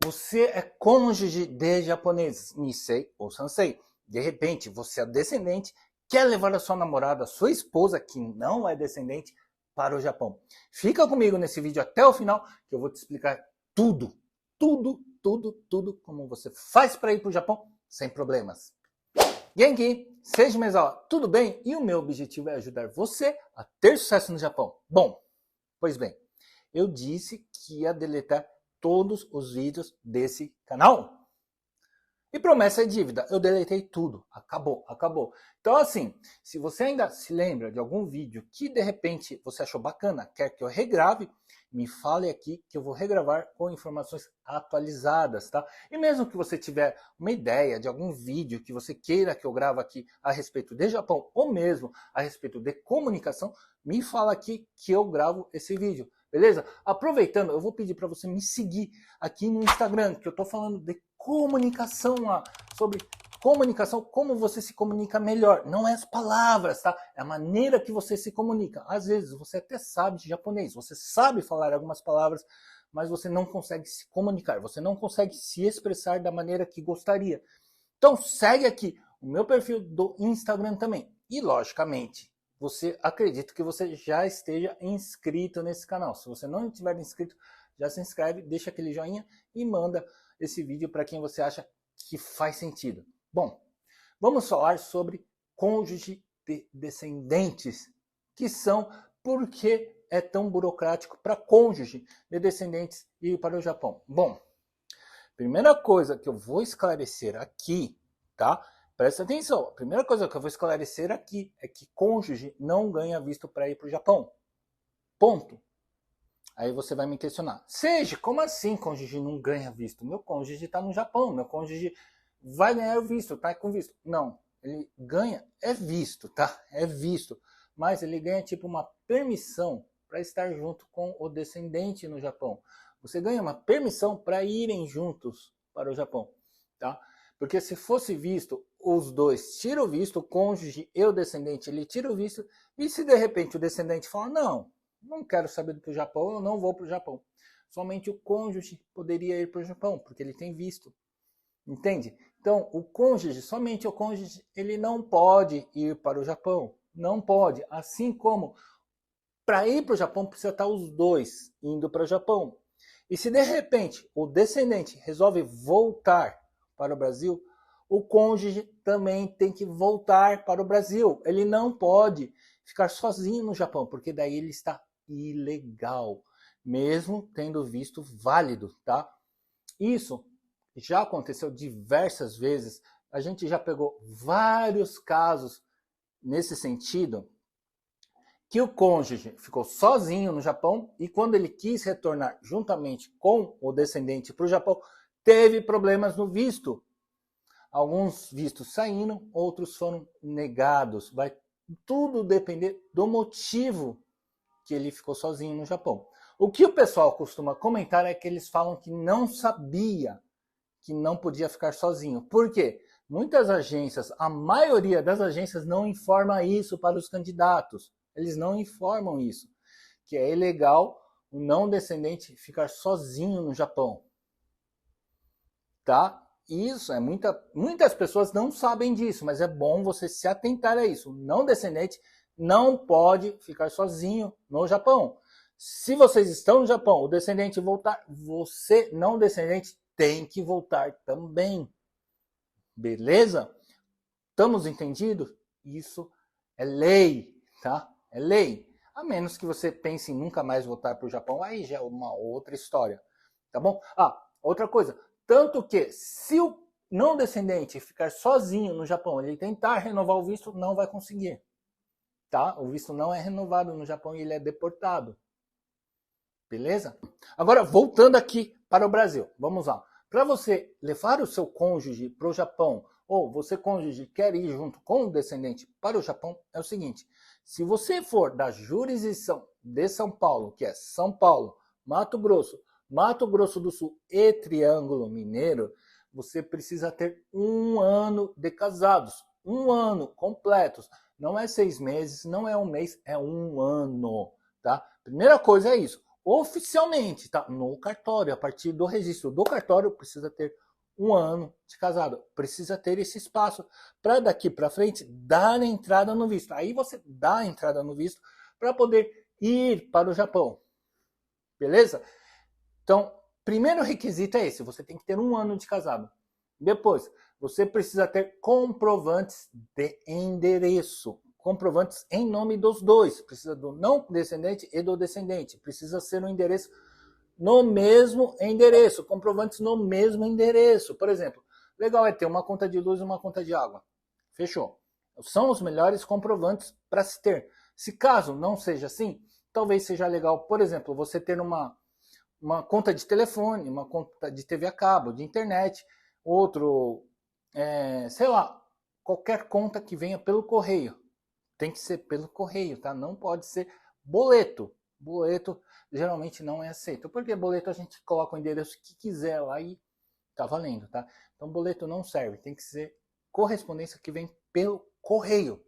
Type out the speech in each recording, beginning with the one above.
Você é cônjuge de japonês, Nisei ou Sansei. De repente, você é descendente, quer levar a sua namorada, a sua esposa, que não é descendente, para o Japão. Fica comigo nesse vídeo até o final, que eu vou te explicar tudo, tudo, como você faz para ir para o Japão sem problemas. Genki, seja Mezawa, tudo bem? E o meu objetivo é ajudar você a ter sucesso no Japão. Bom, pois bem, eu disse que ia deletar todos os vídeos desse canal. E promessa é dívida, eu deletei tudo, acabou. Então assim, se você ainda se lembra de algum vídeo que de repente você achou bacana, quer que eu regrave, me fale aqui que eu vou regravar com informações atualizadas, tá? E mesmo que você tiver uma ideia de algum vídeo que você queira que eu grave aqui a respeito de Japão, ou mesmo a respeito de comunicação, me fala aqui que eu gravo esse vídeo. Beleza? Aproveitando, eu vou pedir para você me seguir aqui no Instagram, que eu estou falando de comunicação lá, sobre comunicação, como você se comunica melhor. Não é as palavras, tá? É a maneira que você se comunica. Às vezes você até sabe de japonês, você sabe falar algumas palavras, mas você não consegue se comunicar, você não consegue se expressar da maneira que gostaria. Então segue aqui o meu perfil do Instagram também. E logicamente, acredito que você já esteja inscrito nesse canal. Se você não estiver inscrito, já se inscreve, deixa aquele joinha e manda esse vídeo para quem você acha que faz sentido. Bom, vamos falar sobre cônjuge de descendentes, que são porque é tão burocrático para cônjuge de descendentes ir para o Japão. Bom, primeira coisa que eu vou esclarecer aqui, tá? Presta atenção, a primeira coisa que eu vou esclarecer aqui é que cônjuge não ganha visto para ir para o Japão. Ponto. Aí você vai me questionar. Seja, como assim cônjuge não ganha visto? Meu cônjuge está no Japão, meu cônjuge vai ganhar visto, tá com visto. Não, ele ganha, é visto, tá? É visto. Mas ele ganha tipo uma permissão para estar junto com o descendente no Japão. Você ganha uma permissão para irem juntos para o Japão, tá? Porque se fosse visto, os dois tiram o visto, o cônjuge e o descendente, ele tira o visto, e se de repente o descendente fala, não quero saber do Japão, eu não vou para o Japão. Somente o cônjuge poderia ir para o Japão, porque ele tem visto. Entende? Então, somente o cônjuge, ele não pode ir para o Japão. Não pode. Assim como, para ir para o Japão, precisa estar os dois indo para o Japão. E se de repente o descendente resolve voltar para o Brasil, o cônjuge também tem que voltar para o Brasil. Ele não pode ficar sozinho no Japão, porque daí ele está ilegal, mesmo tendo visto válido, tá? Isso já aconteceu diversas vezes. A gente já pegou vários casos nesse sentido, que o cônjuge ficou sozinho no Japão e quando ele quis retornar juntamente com o descendente para o Japão, teve problemas no visto. Alguns vistos saíram, outros foram negados. Vai tudo depender do motivo que ele ficou sozinho no Japão. O que o pessoal costuma comentar é que eles falam que não sabia que não podia ficar sozinho. Por quê? Muitas agências, a maioria das agências não informa isso para os candidatos. Eles não informam isso, que é ilegal o não descendente ficar sozinho no Japão. Tá? Isso é muitas pessoas não sabem disso, mas é bom você se atentar a isso. O não descendente não pode ficar sozinho no Japão. Se vocês estão no Japão, o descendente voltar, você, não descendente, tem que voltar também. Beleza? Estamos entendidos? Isso é lei, tá? É lei. A menos que você pense em nunca mais voltar para o Japão, aí já é uma outra história. Tá bom? Outra coisa. Tanto que se o não descendente ficar sozinho no Japão, ele tentar renovar o visto, não vai conseguir. Tá? O visto não é renovado no Japão e ele é deportado. Beleza? Agora, voltando aqui para o Brasil. Vamos lá. Para você levar o seu cônjuge para o Japão, ou você cônjuge quer ir junto com o descendente para o Japão, é o seguinte. Se você for da jurisdição de São Paulo, que é São Paulo, Mato Grosso do Sul e Triângulo Mineiro, você precisa ter 1 ano de casados. 1 ano completos. Não é 6 meses, não é 1 mês, é 1 ano. Tá? Primeira coisa é isso. oficialmente, tá? No cartório, a partir do registro do cartório, precisa ter um ano de casado. Precisa ter esse espaço para daqui para frente dar entrada no visto. Aí você dá a entrada no visto para poder ir para o Japão. Beleza? Então, primeiro requisito é esse, você tem que ter um ano de casado. Depois, você precisa ter comprovantes de endereço. Comprovantes em nome dos dois. Precisa do não descendente e do descendente. Precisa ser um endereço no mesmo endereço. Comprovantes no mesmo endereço. Por exemplo, legal é ter uma conta de luz e uma conta de água. Fechou. São os melhores comprovantes para se ter. Se caso não seja assim, talvez seja legal, por exemplo, você ter uma conta de telefone, uma conta de TV a cabo, de internet, outro, sei lá, qualquer conta que venha pelo correio. Tem que ser pelo correio, tá? Não pode ser boleto. Boleto geralmente não é aceito. Porque boleto a gente coloca o endereço que quiser lá e tá valendo, tá? Então boleto não serve. Tem que ser correspondência que vem pelo correio.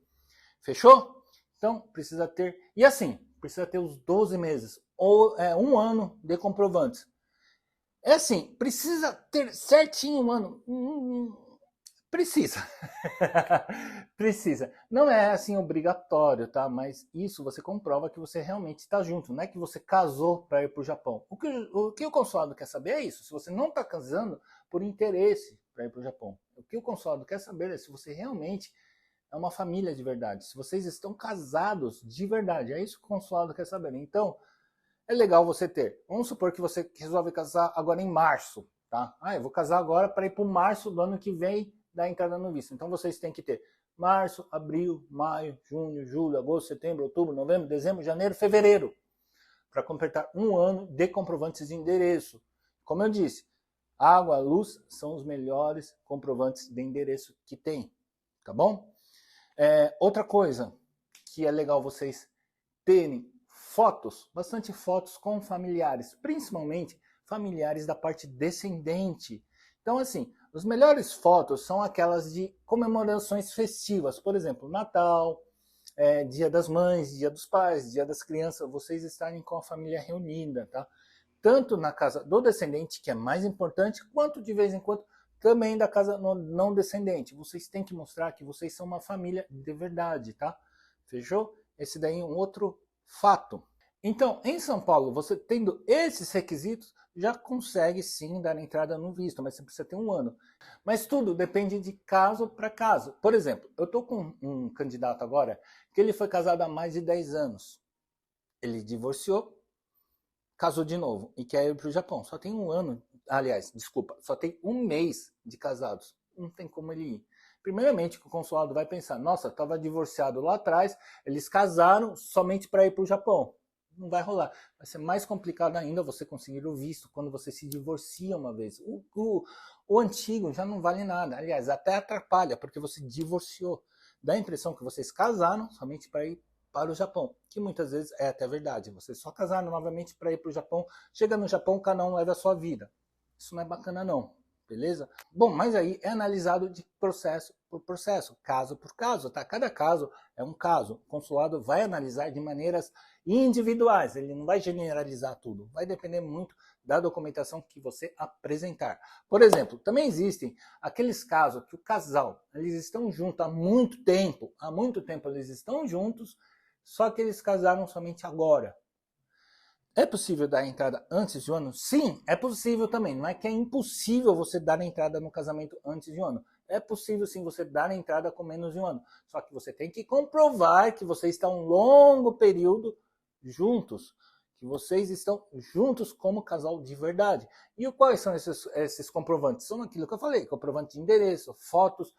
Fechou? Então precisa ter. E assim, precisa ter os 12 meses ou um ano de comprovantes. É assim, precisa ter certinho um ano. Precisa. Precisa. Não é assim obrigatório, tá? Mas isso você comprova que você realmente está junto. Não é que você casou para ir para o Japão. O que o consulado quer saber é isso. Se você não está casando por interesse para ir para o Japão. O que o consulado quer saber é se você realmente é uma família de verdade. Se vocês estão casados de verdade. É isso que o consulado quer saber. Então, é legal você ter. Vamos supor que você resolve casar agora em março, tá? Eu vou casar agora para ir para o março do ano que vem da entrada no visto. Então vocês têm que ter março, abril, maio, junho, julho, agosto, setembro, outubro, novembro, dezembro, janeiro, fevereiro, para completar um ano de comprovantes de endereço. Como eu disse, água, luz são os melhores comprovantes de endereço que tem, tá bom? Outra coisa que é legal vocês terem fotos, bastante fotos com familiares, principalmente familiares da parte descendente. Então, assim, as melhores fotos são aquelas de comemorações festivas, por exemplo, Natal, Dia das Mães, Dia dos Pais, Dia das Crianças, vocês estarem com a família reunida, tá? Tanto na casa do descendente, que é mais importante, quanto de vez em quando também da casa não descendente. Vocês têm que mostrar que vocês são uma família de verdade, tá? Fechou? Esse daí é um outro fato. Então, em São Paulo, você tendo esses requisitos, já consegue sim dar entrada no visto, mas você precisa ter um ano. Mas tudo depende de caso para caso. Por exemplo, eu estou com um candidato agora que ele foi casado há mais de 10 anos. Ele divorciou, casou de novo e quer ir para o Japão. Só tem um ano, aliás, desculpa, só tem um mês de casados. Não tem como ele ir. Primeiramente, o consulado vai pensar, nossa, estava divorciado lá atrás, eles casaram somente para ir para o Japão. Não vai rolar. Vai ser mais complicado ainda você conseguir o visto quando você se divorcia uma vez. O antigo já não vale nada. Aliás, até atrapalha, porque você divorciou. Dá a impressão que vocês casaram somente para ir para o Japão, que muitas vezes é até verdade. Vocês só casaram novamente para ir para o Japão. Chega no Japão, cada um leva a sua vida. Isso não é bacana não. Beleza? Bom, mas aí é analisado de processo por processo, caso por caso, tá? Cada caso é um caso. O consulado vai analisar de maneiras individuais, ele não vai generalizar tudo. Vai depender muito da documentação que você apresentar. Por exemplo, também existem aqueles casos que o casal, eles estão juntos há muito tempo eles estão juntos, só que eles casaram somente agora. É possível dar a entrada antes de um ano? Sim, é possível também. Não é que é impossível você dar a entrada no casamento antes de um ano. É possível sim você dar a entrada com menos de um ano. Só que você tem que comprovar que você está um longo período juntos. Que vocês estão juntos como casal de verdade. E quais são esses comprovantes? São aquilo que eu falei. Comprovante de endereço, fotos,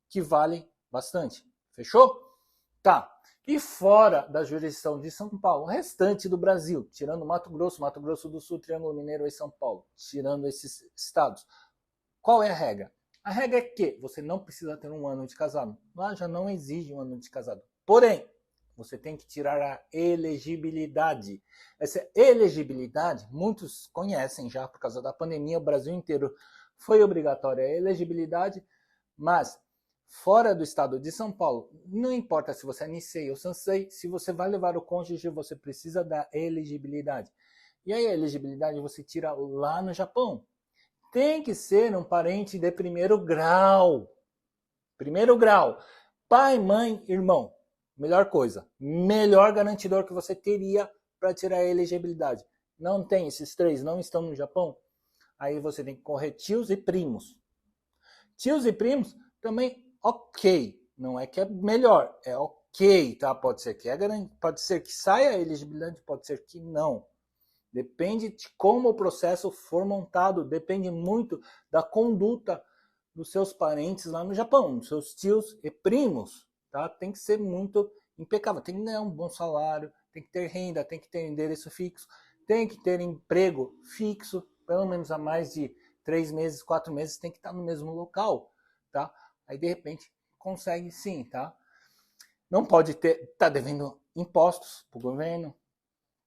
que valem bastante. Fechou? Tá. E fora da jurisdição de São Paulo, o restante do Brasil, tirando Mato Grosso do Sul, Triângulo Mineiro e São Paulo, tirando esses estados, qual é a regra? A regra é que você não precisa ter um ano de casado. Lá já não exige um ano de casado. Porém, você tem que tirar a elegibilidade. Essa elegibilidade, muitos conhecem já por causa da pandemia, o Brasil inteiro foi obrigatória a elegibilidade, mas fora do estado de São Paulo, não importa se você é Nisei ou Sansei, se você vai levar o cônjuge, você precisa da elegibilidade. E aí a elegibilidade você tira lá no Japão. Tem que ser um parente de primeiro grau. Primeiro grau. Pai, mãe, irmão. Melhor coisa. Melhor garantidor que você teria para tirar a elegibilidade. Não tem, esses três não estão no Japão. Aí você tem que correr tios e primos. Tios e primos também ok. Não é que é melhor, é ok, tá? Pode ser que pode ser que saia a elegibilidade, pode ser que não. Depende de como o processo for montado, depende muito da conduta dos seus parentes lá no Japão, dos seus tios e primos, tá? Tem que ser muito impecável, tem que ganhar um bom salário, tem que ter renda, tem que ter endereço fixo, tem que ter emprego fixo, pelo menos há mais de 3 meses, 4 meses, tem que estar no mesmo local, tá? Aí de repente consegue sim, tá? Não pode tá devendo impostos para o governo,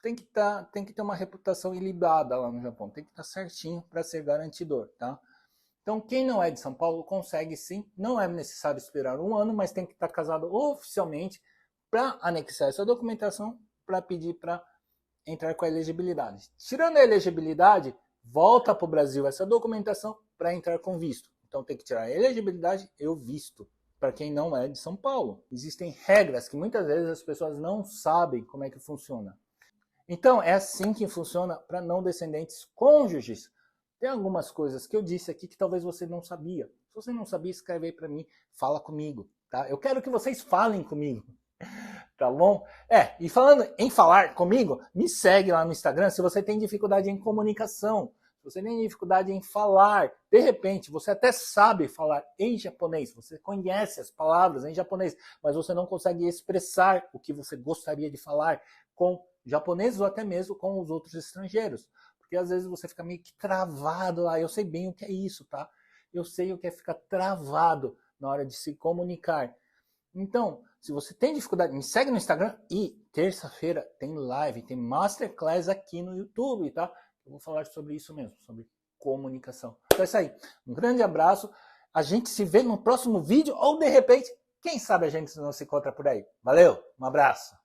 tem que ter uma reputação ilibada lá no Japão, tem que estar certinho para ser garantidor, tá? Então, quem não é de São Paulo consegue sim, não é necessário esperar um ano, mas tem que estar casado oficialmente para anexar essa documentação, para pedir para entrar com a elegibilidade. Tirando a elegibilidade, volta para o Brasil essa documentação para entrar com visto. Então, tem que tirar a elegibilidade e o visto, para quem não é de São Paulo. Existem regras que muitas vezes as pessoas não sabem como é que funciona. Então, é assim que funciona para não descendentes cônjuges. Tem algumas coisas que eu disse aqui que talvez você não sabia. Se você não sabia, escreve aí para mim, fala comigo, tá? Eu quero que vocês falem comigo, tá bom? E falando em falar comigo, me segue lá no Instagram se você tem dificuldade em comunicação, se você tem dificuldade em falar, de repente você até sabe falar em japonês, você conhece as palavras em japonês, mas você não consegue expressar o que você gostaria de falar com japoneses ou até mesmo com os outros estrangeiros. Porque às vezes você fica meio que travado lá. Eu sei bem o que é isso, tá? Eu sei o que é ficar travado na hora de se comunicar. Então, se você tem dificuldade, me segue no Instagram e terça-feira tem live, tem masterclass aqui no YouTube, tá? Eu vou falar sobre isso mesmo, sobre comunicação. Então é isso aí. Um grande abraço. A gente se vê no próximo vídeo ou de repente, quem sabe a gente não se encontra por aí. Valeu, um abraço.